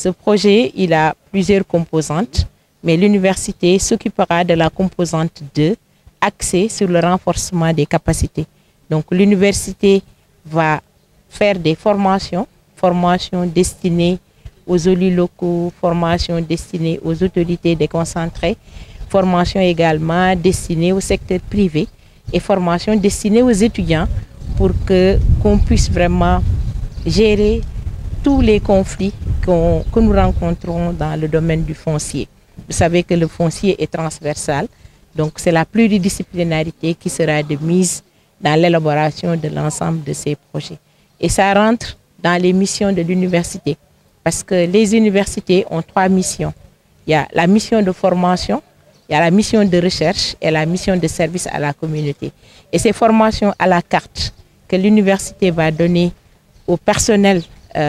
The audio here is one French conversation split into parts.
Ce projet, il a plusieurs composantes, mais l'université s'occupera de la composante 2, axée sur le renforcement des capacités. Donc l'université va faire des formations destinées aux élus locaux, formations destinées aux autorités déconcentrées, formations également destinées au secteur privé et formations destinées aux étudiants pour qu'on puisse vraiment gérer tous les conflits que nous rencontrons dans le domaine du foncier. Vous savez que le foncier est transversal, donc c'est la pluridisciplinarité qui sera de mise dans l'élaboration de l'ensemble de ces projets. Et ça rentre dans les missions de l'université, parce que les universités ont 3 missions. Il y a la mission de formation, il y a la mission de recherche et la mission de service à la communauté. Et ces formations à la carte que l'université va donner au personnel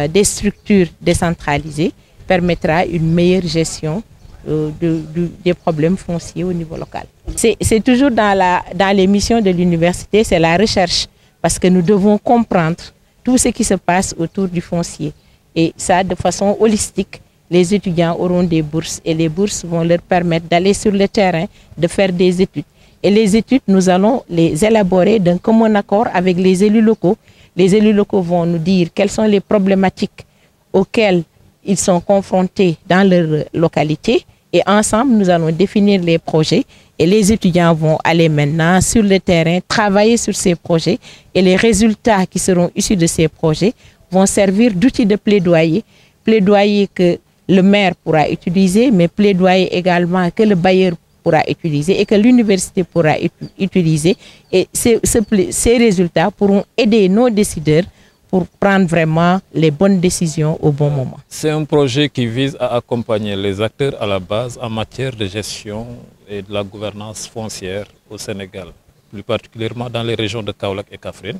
des structures décentralisées permettra une meilleure gestion des problèmes fonciers au niveau local. C'est toujours dans les missions de l'université, c'est la recherche, parce que nous devons comprendre tout ce qui se passe autour du foncier. Et ça, de façon holistique, les étudiants auront des bourses et les bourses vont leur permettre d'aller sur le terrain, de faire des études. Et les études, nous allons les élaborer d'un commun accord avec les élus locaux. Les élus locaux vont nous dire quelles sont les problématiques auxquelles ils sont confrontés dans leur localité. Et ensemble, nous allons définir les projets. Et les étudiants vont aller maintenant sur le terrain, travailler sur ces projets. Et les résultats qui seront issus de ces projets vont servir d'outils de plaidoyer. Plaidoyer que le maire pourra utiliser, mais plaidoyer également que le bailleur pourra utiliser et que l'université pourra utiliser. Et ces résultats pourront aider nos décideurs pour prendre vraiment les bonnes décisions au bon moment. C'est un projet qui vise à accompagner les acteurs à la base en matière de gestion et de la gouvernance foncière au Sénégal, plus particulièrement dans les régions de Kaolack et Kaffrine.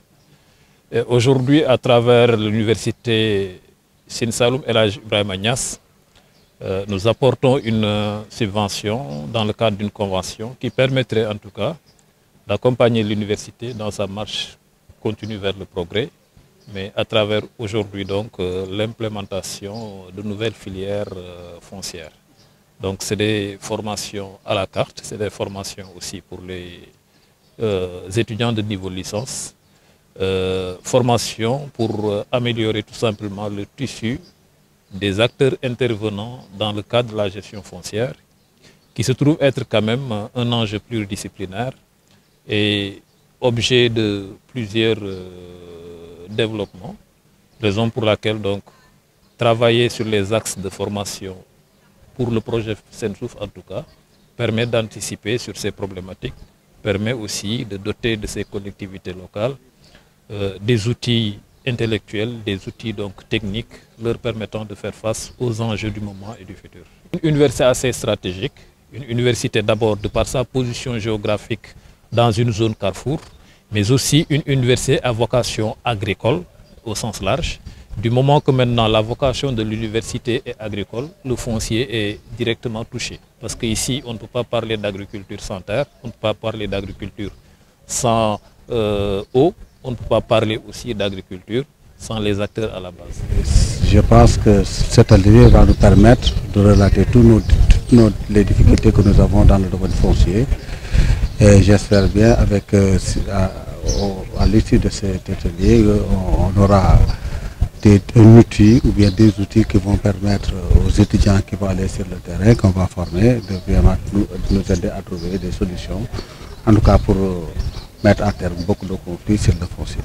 Aujourd'hui, à travers l'université Sine Saloum El Hadji Ibrahima Niass, nous apportons une subvention dans le cadre d'une convention qui permettrait en tout cas d'accompagner l'université dans sa marche continue vers le progrès, mais à travers aujourd'hui donc l'implémentation de nouvelles filières foncières. Donc c'est des formations à la carte, c'est des formations aussi pour les étudiants de niveau licence, formation pour améliorer tout simplement le tissu des acteurs intervenants dans le cadre de la gestion foncière, qui se trouve être quand même un enjeu pluridisciplinaire et objet de plusieurs développements, raison pour laquelle donc travailler sur les axes de formation pour le projet Sensouf en tout cas permet d'anticiper sur ces problématiques, permet aussi de doter de ces collectivités locales des outils intellectuels, des outils donc techniques leur permettant de faire face aux enjeux du moment et du futur. Une université assez stratégique, une université d'abord de par sa position géographique dans une zone carrefour, mais aussi une université à vocation agricole au sens large. Du moment que maintenant la vocation de l'université est agricole, le foncier est directement touché. Parce qu'ici, on ne peut pas parler d'agriculture sans terre, on ne peut pas parler d'agriculture sans eau, on ne peut pas parler aussi d'agriculture sans les acteurs à la base. Je pense que cet atelier va nous permettre de relater toutes les difficultés que nous avons dans le domaine foncier. Et j'espère bien à l'issue de cet atelier, on aura un outil ou bien des outils qui vont permettre aux étudiants qui vont aller sur le terrain, qu'on va former, de vraiment nous aider à trouver des solutions, en tout cas pour mettre à terme beaucoup de conflits sur le foncier.